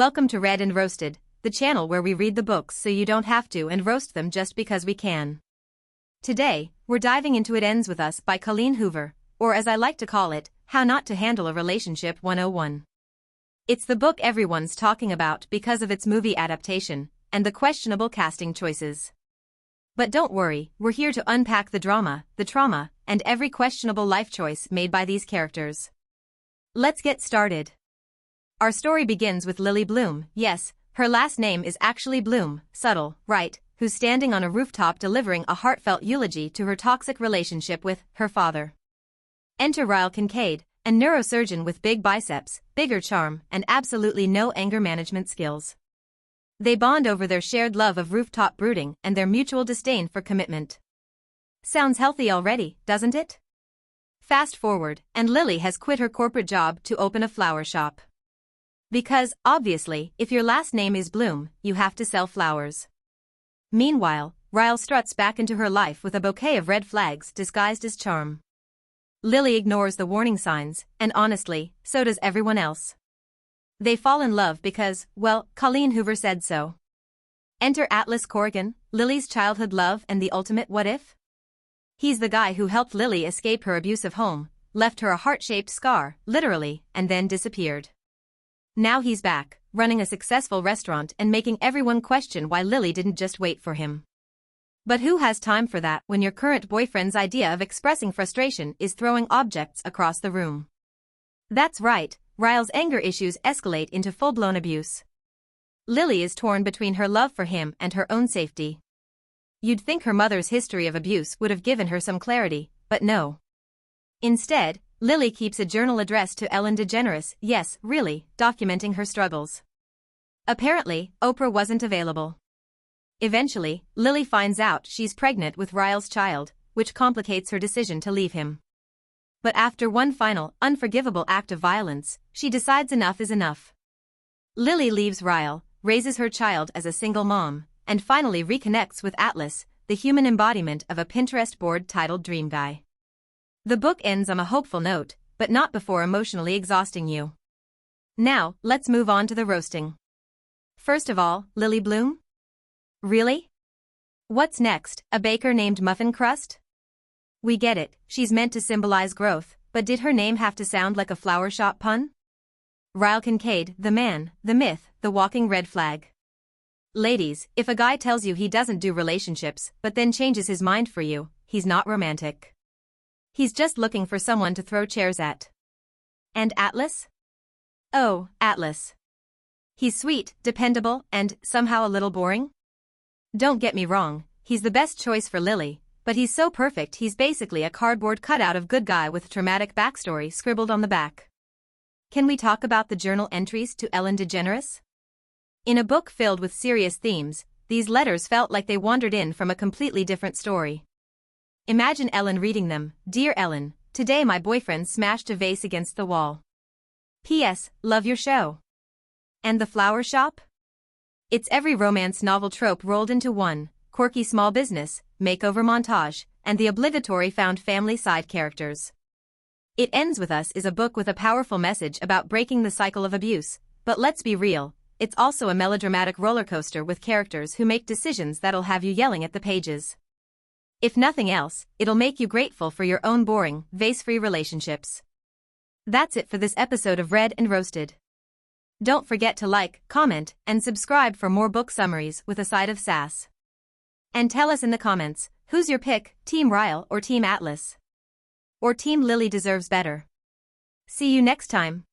Welcome to Read and Roasted, the channel where we read the books so you don't have to and roast them just because we can. Today, we're diving into It Ends With Us by Colleen Hoover, or as I like to call it, How Not to Handle a Relationship 101. It's the book everyone's talking about because of its movie adaptation and the questionable casting choices. But don't worry, we're here to unpack the drama, the trauma, and every questionable life choice made by these characters. Let's get started. Our story begins with Lily Bloom, yes, her last name is actually Bloom, subtle, right, who's standing on a rooftop delivering a heartfelt eulogy to her toxic relationship with her father. Enter Ryle Kincaid, a neurosurgeon with big biceps, bigger charm, and absolutely no anger management skills. They bond over their shared love of rooftop brooding and their mutual disdain for commitment. Sounds healthy already, doesn't it? Fast forward, and Lily has quit her corporate job to open a flower shop. Because, obviously, if your last name is Bloom, you have to sell flowers. Meanwhile, Ryle struts back into her life with a bouquet of red flags disguised as charm. Lily ignores the warning signs, and honestly, so does everyone else. They fall in love because, well, Colleen Hoover said so. Enter Atlas Corrigan, Lily's childhood love and the ultimate what-if? He's the guy who helped Lily escape her abusive home, left her a heart-shaped scar, literally, and then disappeared. Now he's back, running a successful restaurant and making everyone question why Lily didn't just wait for him. But who has time for that when your current boyfriend's idea of expressing frustration is throwing objects across the room? That's right, Ryle's anger issues escalate into full-blown abuse. Lily is torn between her love for him and her own safety. You'd think her mother's history of abuse would have given her some clarity, but no. Instead, Lily keeps a journal addressed to Ellen DeGeneres, yes, really, documenting her struggles. Apparently, Oprah wasn't available. Eventually, Lily finds out she's pregnant with Ryle's child, which complicates her decision to leave him. But after one final, unforgivable act of violence, she decides enough is enough. Lily leaves Ryle, raises her child as a single mom, and finally reconnects with Atlas, the human embodiment of a Pinterest board titled Dream Guy. The book ends on a hopeful note, but not before emotionally exhausting you. Now, let's move on to the roasting. First of all, Lily Bloom? Really? What's next, a baker named Muffin Crust? We get it, she's meant to symbolize growth, but did her name have to sound like a flower shop pun? Ryle Kincaid, the man, the myth, the walking red flag. Ladies, if a guy tells you he doesn't do relationships, but then changes his mind for you, he's not romantic. He's just looking for someone to throw chairs at. And Atlas? Oh, Atlas. He's sweet, dependable, and somehow a little boring? Don't get me wrong, he's the best choice for Lily, but he's so perfect he's basically a cardboard cutout of good guy with traumatic backstory scribbled on the back. Can we talk about the journal entries to Ellen DeGeneres? In a book filled with serious themes, these letters felt like they wandered in from a completely different story. Imagine Ellen reading them, Dear Ellen, today my boyfriend smashed a vase against the wall. P.S. Love your show. And the flower shop? It's every romance novel trope rolled into one, quirky small business, makeover montage, and the obligatory found family side characters. It Ends With Us is a book with a powerful message about breaking the cycle of abuse, but let's be real, it's also a melodramatic roller coaster with characters who make decisions that'll have you yelling at the pages. If nothing else, it'll make you grateful for your own boring, vase-free relationships. That's it for this episode of Read and Roasted. Don't forget to like, comment, and subscribe for more book summaries with a side of sass. And tell us in the comments, who's your pick, Team Ryle or Team Atlas? Or Team Lily deserves better? See you next time.